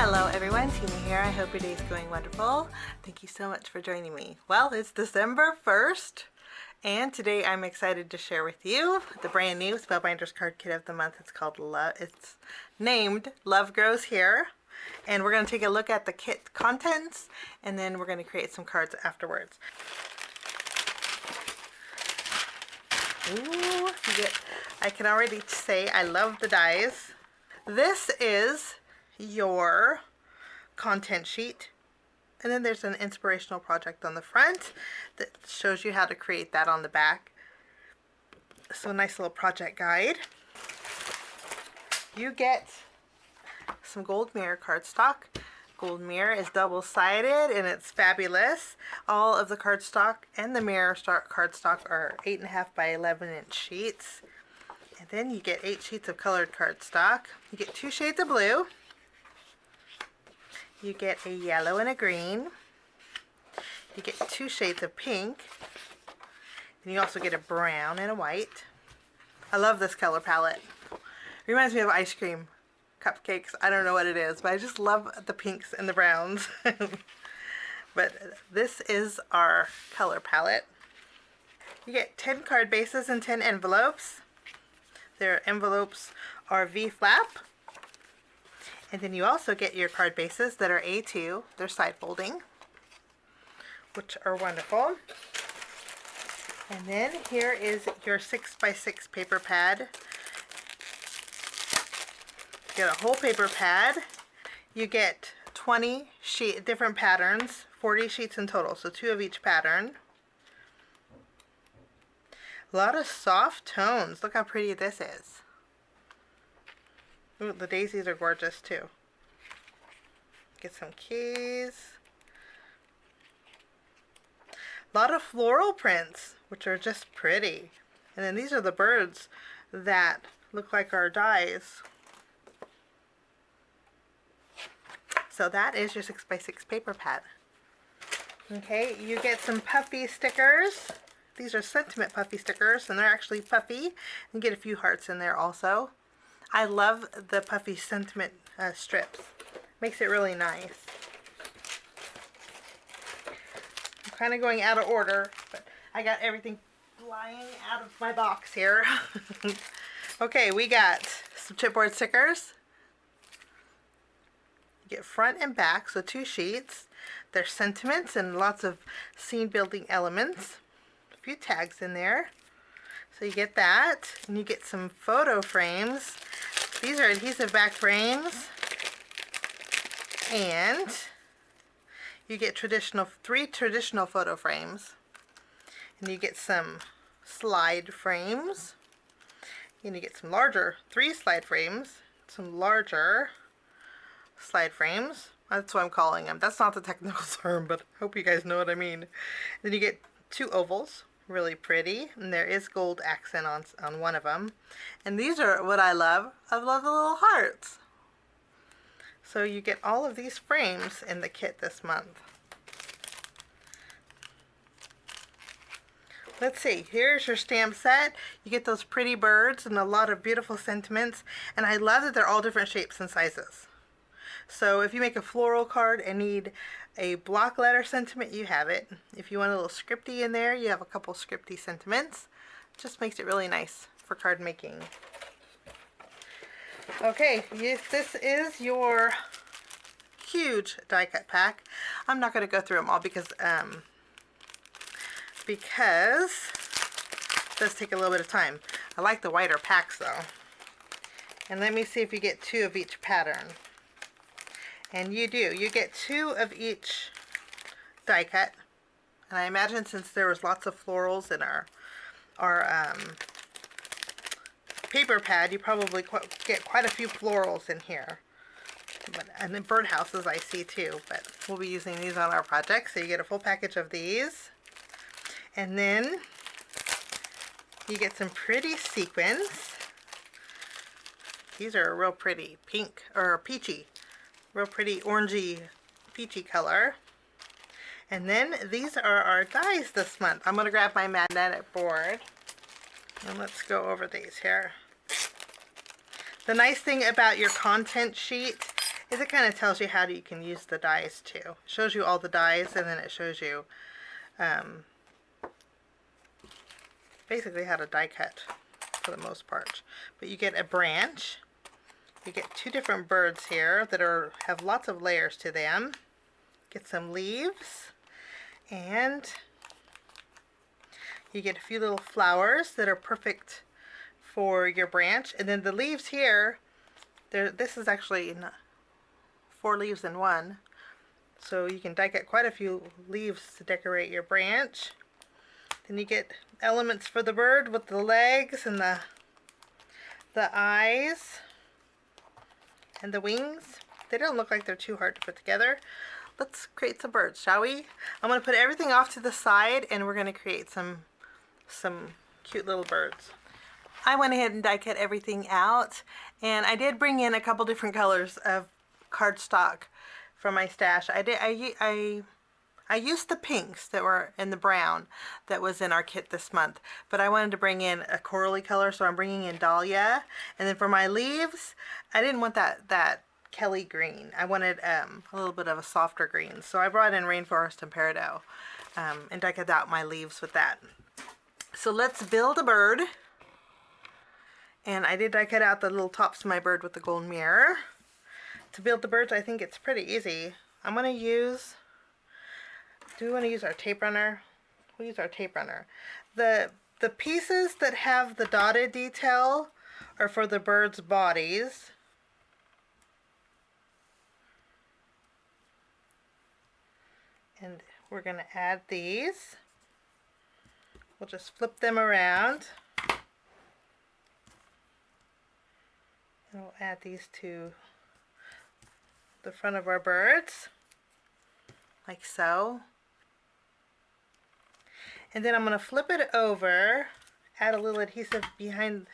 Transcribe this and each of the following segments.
Hello everyone, Tina here. I hope your day is going wonderful. Thank you so much for joining me. Well, it's December 1st, and today I'm excited to share with you the brand new Spellbinders Card Kit of the month. It's called Love. It's named Love Grows Here, and we're going to take a look at the kit contents, and then we're going to create some cards afterwards. Ooh, I can already say I love the dies. This is your content sheet, and then there's an inspirational project on the front that shows you how to create that on the back. So a nice little project guide. You get some gold mirror cardstock. Gold mirror is double-sided and it's fabulous. All of the cardstock and the mirror cardstock are 8.5 by 11-inch sheets. And then you get 8 sheets of colored cardstock. You get 2 shades of blue. You get a yellow and a green. You get 2 shades of pink. And you also get a brown and a white. I love this color palette. It reminds me of ice cream cupcakes. I don't know what it is, but I just love the pinks and the browns. But this is our color palette. You get 10 card bases and 10 envelopes. Their envelopes are V-flap. And then you also get your card bases that are A2. They're side folding, which are wonderful. And then here is your 6x6 paper pad. You get a whole paper pad. You get 20 different patterns, 40 sheets in total, so 2 of each pattern. A lot of soft tones. Look how pretty this is. Ooh, the daisies are gorgeous too. Get some keys. A lot of floral prints, which are just pretty. And then these are the birds that look like our dies. So that is your 6x6 paper pad. Okay, you get some puffy stickers. These are sentiment puffy stickers, and they're actually puffy. You get a few hearts in there also. I love the puffy sentiment strips. Makes it really nice. I'm kind of going out of order, but I got everything flying out of my box here. Okay, we got some chipboard stickers. You get front and back, so 2 sheets. There's sentiments and lots of scene building elements. A few tags in there. So you get that, and you get some photo frames. These are adhesive back frames, and you get 3 traditional photo frames, and you get some slide frames, and you get some larger 3 slide frames, some larger slide frames. That's what I'm calling them. That's not the technical term, but I hope you guys know what I mean. Then you get 2 ovals. Really pretty, and there is gold accent on one of them. And these are what I love. I love the little hearts. So you get all of these frames in the kit this month. Let's see, here's your stamp set. You get those pretty birds and a lot of beautiful sentiments, and I love that they're all different shapes and sizes. So if you make a floral card and need a block letter sentiment, you have it. If you want a little scripty in there, you have a couple scripty sentiments. Just makes it really nice for card making. Okay, this is your huge die cut pack. I'm not going to go through them all because it does take a little bit of time. I like the wider packs though. And let me see if you get 2 of each pattern. And you do. You get 2 of each die cut. And I imagine since there was lots of florals in our paper pad, you probably get quite a few florals in here. And then birdhouses I see too. But we'll be using these on our project. So you get a full package of these. And then you get some pretty sequins. These are real pretty pink or peachy. Real pretty orangey peachy color. And then these are our dies this month. I'm going to grab my magnetic board and let's go over these here. The nice thing about your content sheet is it kind of tells you how you can use the dies too. It shows you all the dies, and then it shows you basically how to die cut for the most part. But you get a branch. You get two different birds here that have lots of layers to them. Get some leaves, and you get a few little flowers that are perfect for your branch. And then the leaves here, this is actually 4 leaves in one. So you can die cut quite a few leaves to decorate your branch. Then you get elements for the bird with the legs and the eyes and the wings. They don't look like they're too hard to put together. Let's create some birds, shall we? I'm going to put everything off to the side, and we're going to create some cute little birds. I went ahead and die cut everything out, and I did bring in a couple different colors of cardstock from my stash. I used the pinks that were in the brown that was in our kit this month, but I wanted to bring in a corally color, so I'm bringing in Dahlia. And then for my leaves, I didn't want that Kelly green. I wanted a little bit of a softer green, so I brought in Rainforest and Peridot and die cut out my leaves with that. So let's build a bird. And I did die cut out the little tops of my bird with the gold mirror. To build the birds, I think it's pretty easy. I'm going to use... Do we want to use our tape runner? We'll use our tape runner. The pieces that have the dotted detail are for the bird's bodies. And we're going to add these. We'll just flip them around. And we'll add these to the front of our birds, like so. And then I'm going to flip it over, add a little adhesive behind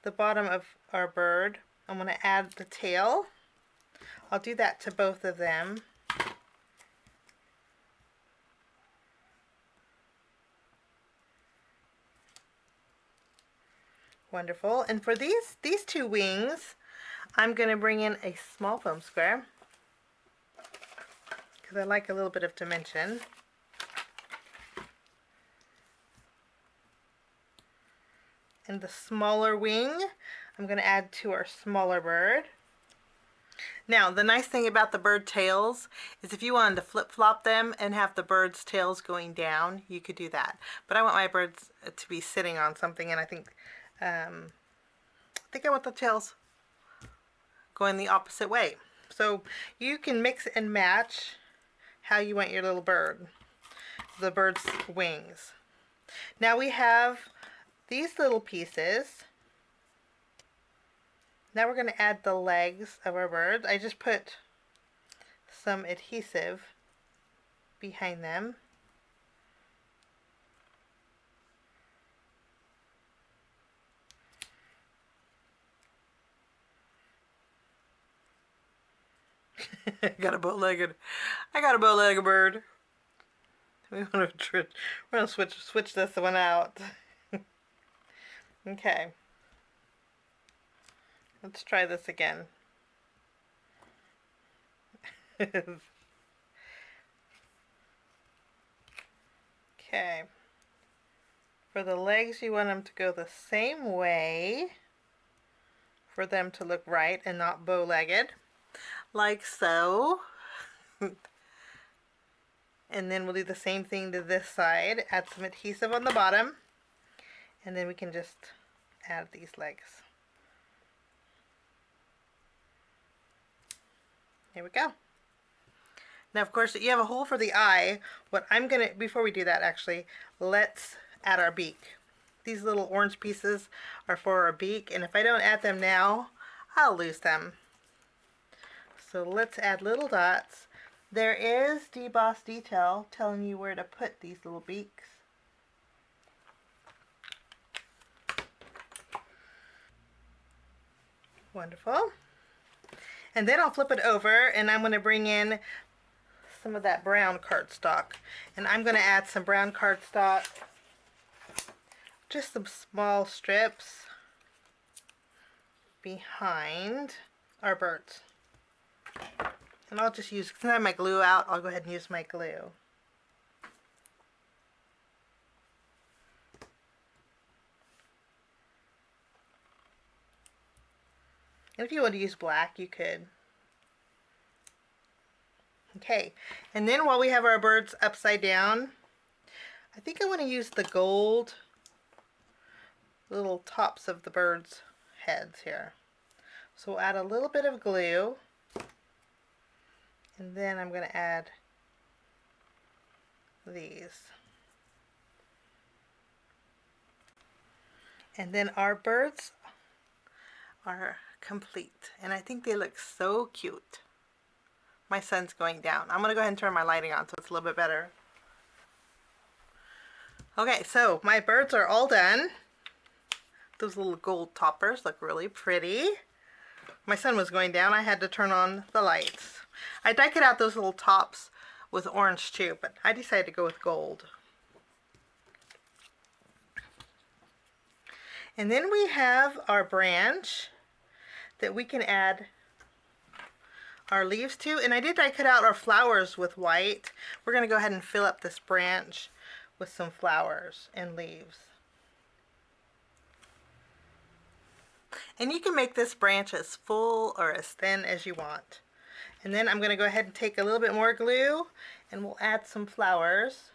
the bottom of our bird. I'm going to add the tail. I'll do that to both of them. Wonderful. And for these two wings, I'm going to bring in a small foam square because I like a little bit of dimension. And the smaller wing, I'm going to add to our smaller bird. Now, the nice thing about the bird tails is if you wanted to flip-flop them and have the bird's tails going down, you could do that. But I want my birds to be sitting on something, and I think I want the tails going the opposite way. So you can mix and match how you want your little bird, the bird's wings. Now we have these little pieces. Now we're going to add the legs of our bird. I just put some adhesive behind them. I got a bow-legged bird. We're gonna switch this one out. Okay. Let's try this again. Okay. For the legs, you want them to go the same way for them to look right and not bow-legged. Like so. And then we'll do the same thing to this side. Add some adhesive on the bottom. And then we can just add these legs. Here we go. Now, of course, you have a hole for the eye. What I'm going to, before we do that actually, let's add our beak. These little orange pieces are for our beak. And if I don't add them now, I'll lose them. So let's add little dots. There is deboss detail telling you where to put these little beaks. Wonderful. And then I'll flip it over and I'm going to bring in some of that brown cardstock. And I'm going to add some brown cardstock, just some small strips behind our birds. And I'll just use, since I have my glue out, I'll go ahead and use my glue. And if you want to use black, you could. Okay, and then while we have our birds upside down, I think I want to use the gold little tops of the birds' heads here. So we'll add a little bit of glue, and then I'm going to add these. And then our birds are complete, and I think they look so cute. My sun's going down. I'm going to go ahead and turn my lighting on so it's a little bit better. Okay, so my birds are all done. Those little gold toppers look really pretty. My sun was going down. I had to turn on the lights. I decorated out those little tops with orange too, but I decided to go with gold. And then we have our branch that we can add our leaves to, and I did cut out our flowers with white. We're going to go ahead and fill up this branch with some flowers and leaves. And you can make this branch as full or as thin as you want. And then I'm going to go ahead and take a little bit more glue and we'll add some flowers.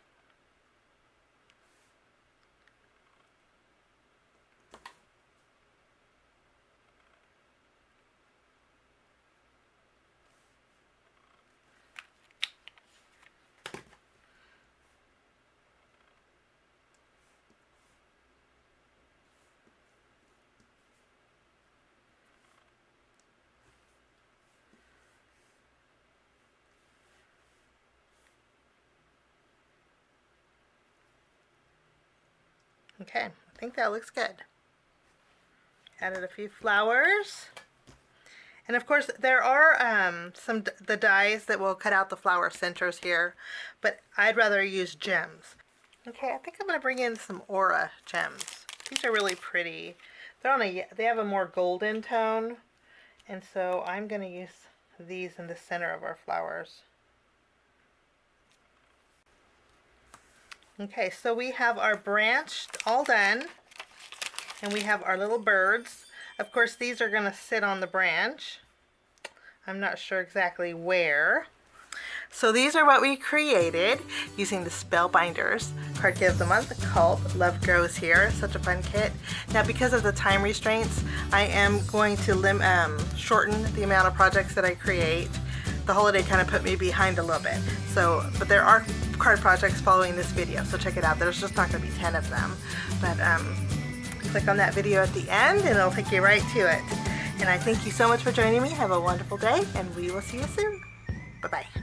Okay, I think that looks good. Added a few flowers. And of course there are the dies that will cut out the flower centers here, but I'd rather use gems. Okay, I think I'm going to bring in some aura gems. These are really pretty. They have a more golden tone, and so I'm going to use these in the center of our flowers. Okay, so we have our branch all done, and we have our little birds. Of course, these are going to sit on the branch. I'm not sure exactly where. So these are what we created using the Spellbinders Card Kit of the Month called Love Grows Here. Such a fun kit. Now, because of the time restraints, I am going to shorten the amount of projects that I create. The holiday kind of put me behind a little bit. So, but there are card projects following this video, so check it out. There's just not going to be 10 of them. But click on that video at the end and it'll take you right to it. And I thank you so much for joining me. Have a wonderful day, and we will see you soon. Bye-bye.